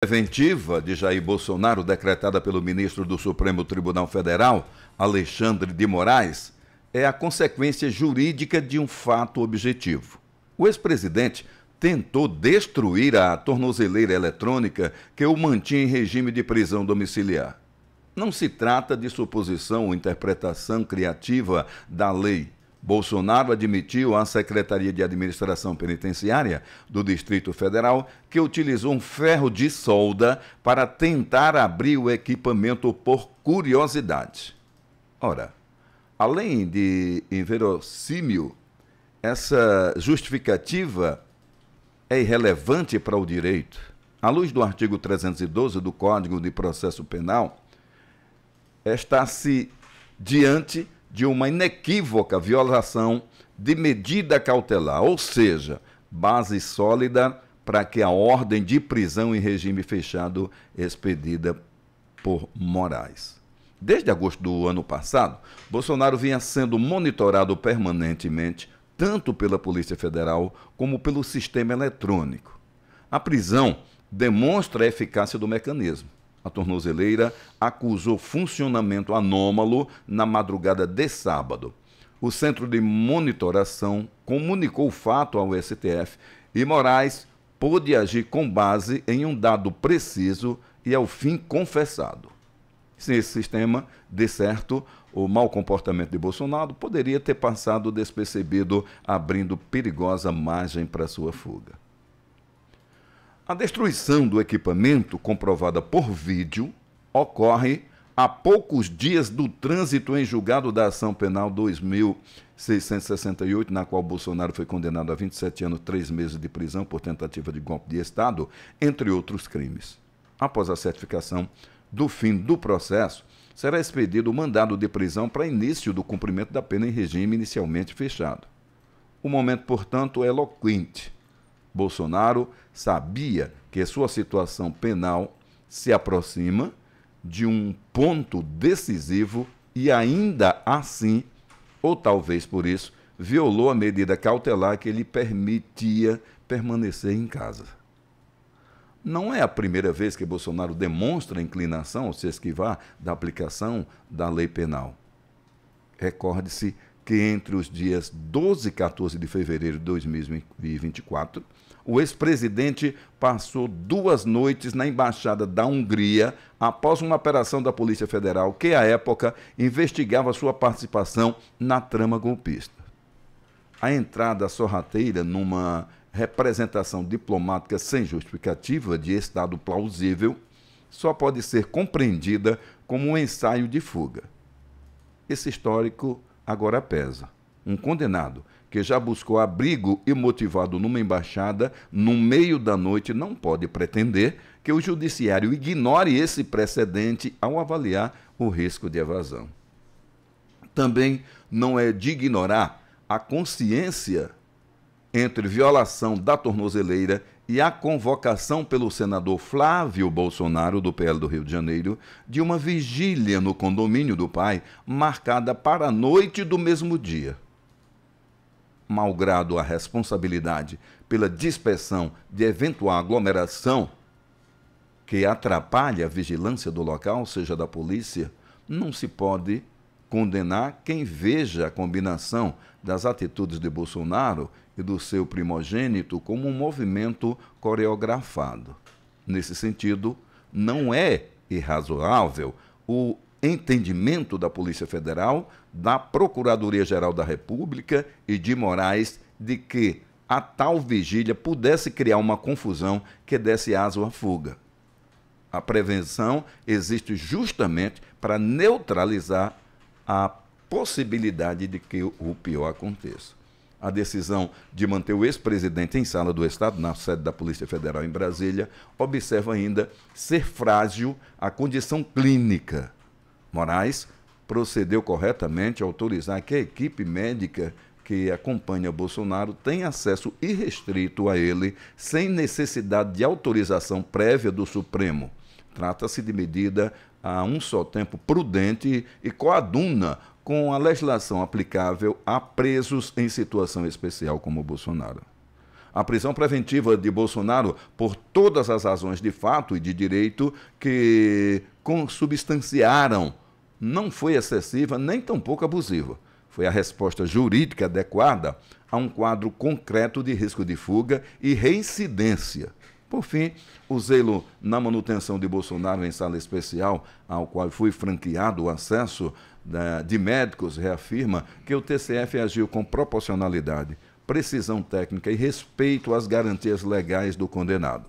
preventiva de Jair Bolsonaro, decretada pelo ministro do Supremo Tribunal Federal, Alexandre de Moraes, é a consequência jurídica de um fato objetivo. O ex-presidente tentou destruir a tornozeleira eletrônica que o mantinha em regime de prisão domiciliar. Não se trata de suposição ou interpretação criativa da lei. Bolsonaro admitiu à Secretaria de Administração Penitenciária do Distrito Federal que utilizou um ferro de solda para tentar abrir o equipamento por curiosidade. Ora, além de inverossímil, essa justificativa é irrelevante para o direito. À luz do artigo 312 do Código de Processo Penal, está-se diante de uma inequívoca violação de medida cautelar, ou seja, base sólida para que a ordem de prisão em regime fechado expedida por Moraes. Desde agosto do ano passado, Bolsonaro vinha sendo monitorado permanentemente, tanto pela Polícia Federal como pelo sistema eletrônico. A prisão demonstra a eficácia do mecanismo. A tornozeleira acusou funcionamento anômalo na madrugada de sábado. O Centro de Monitoração comunicou o fato ao STF e Moraes pôde agir com base em um dado preciso e ao fim confessado. Se esse sistema der certo, o mau comportamento de Bolsonaro poderia ter passado despercebido, abrindo perigosa margem para sua fuga. A destruição do equipamento, comprovada por vídeo, ocorre a poucos dias do trânsito em julgado da ação penal 2668, na qual Bolsonaro foi condenado a 27 anos, 3 meses de prisão por tentativa de golpe de Estado, entre outros crimes. Após a certificação do fim do processo, será expedido o mandado de prisão para início do cumprimento da pena em regime inicialmente fechado. O momento, portanto, é eloquente. Bolsonaro sabia que sua situação penal se aproxima de um ponto decisivo e ainda assim, ou talvez por isso, violou a medida cautelar que lhe permitia permanecer em casa. Não é a primeira vez que Bolsonaro demonstra inclinação ao se esquivar da aplicação da lei penal. Recorde-se que entre os dias 12 e 14 de fevereiro de 2024, o ex-presidente passou 2 noites na Embaixada da Hungria após uma operação da Polícia Federal que, à época, investigava sua participação na trama golpista. A entrada sorrateira numa representação diplomática sem justificativa de estado plausível só pode ser compreendida como um ensaio de fuga. Esse histórico agora pesa. Um condenado que já buscou abrigo imotivado numa embaixada no meio da noite não pode pretender que o judiciário ignore esse precedente ao avaliar o risco de evasão. Também não é de ignorar a consciência entre violação da tornozeleira e a convocação pelo senador Flávio Bolsonaro, do PL do Rio de Janeiro, de uma vigília no condomínio do pai, marcada para a noite do mesmo dia. Malgrado a responsabilidade pela dispersão de eventual aglomeração que atrapalhe a vigilância do local, seja da polícia, não se pode condenar quem veja a combinação das atitudes de Bolsonaro e do seu primogênito como um movimento coreografado. Nesse sentido, não é irrazoável o entendimento da Polícia Federal, da Procuradoria-Geral da República e de Moraes de que a tal vigília pudesse criar uma confusão que desse aso à fuga. A prevenção existe justamente para neutralizar a possibilidade de que o pior aconteça. A decisão de manter o ex-presidente em sala do Estado, na sede da Polícia Federal em Brasília, observa ainda ser frágil a condição clínica. Moraes procedeu corretamente a autorizar que a equipe médica que acompanha Bolsonaro tenha acesso irrestrito a ele, sem necessidade de autorização prévia do Supremo. Trata-se de medida a um só tempo prudente e coaduna com a legislação aplicável a presos em situação especial como Bolsonaro. A prisão preventiva de Bolsonaro, por todas as razões de fato e de direito que consubstanciaram, não foi excessiva nem tampouco abusiva. Foi a resposta jurídica adequada a um quadro concreto de risco de fuga e reincidência. Por fim, o zelo na manutenção de Bolsonaro em sala especial, ao qual foi franqueado o acesso de médicos, reafirma que o TCF agiu com proporcionalidade, precisão técnica e respeito às garantias legais do condenado.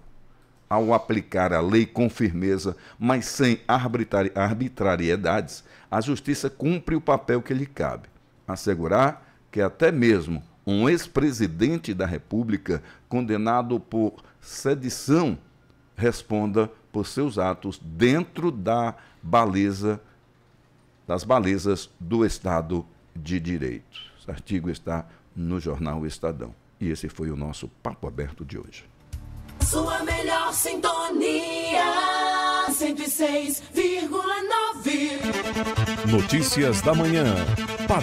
Ao aplicar a lei com firmeza, mas sem arbitrariedades, a Justiça cumpre o papel que lhe cabe: assegurar que até mesmo um ex-presidente da República, condenado por sedição, responda por seus atos dentro das balizas do Estado de Direito. Esse artigo está no jornal Estadão. E esse foi o nosso Papo Aberto de hoje. Sua melhor sintonia, 106,9. Notícias da manhã.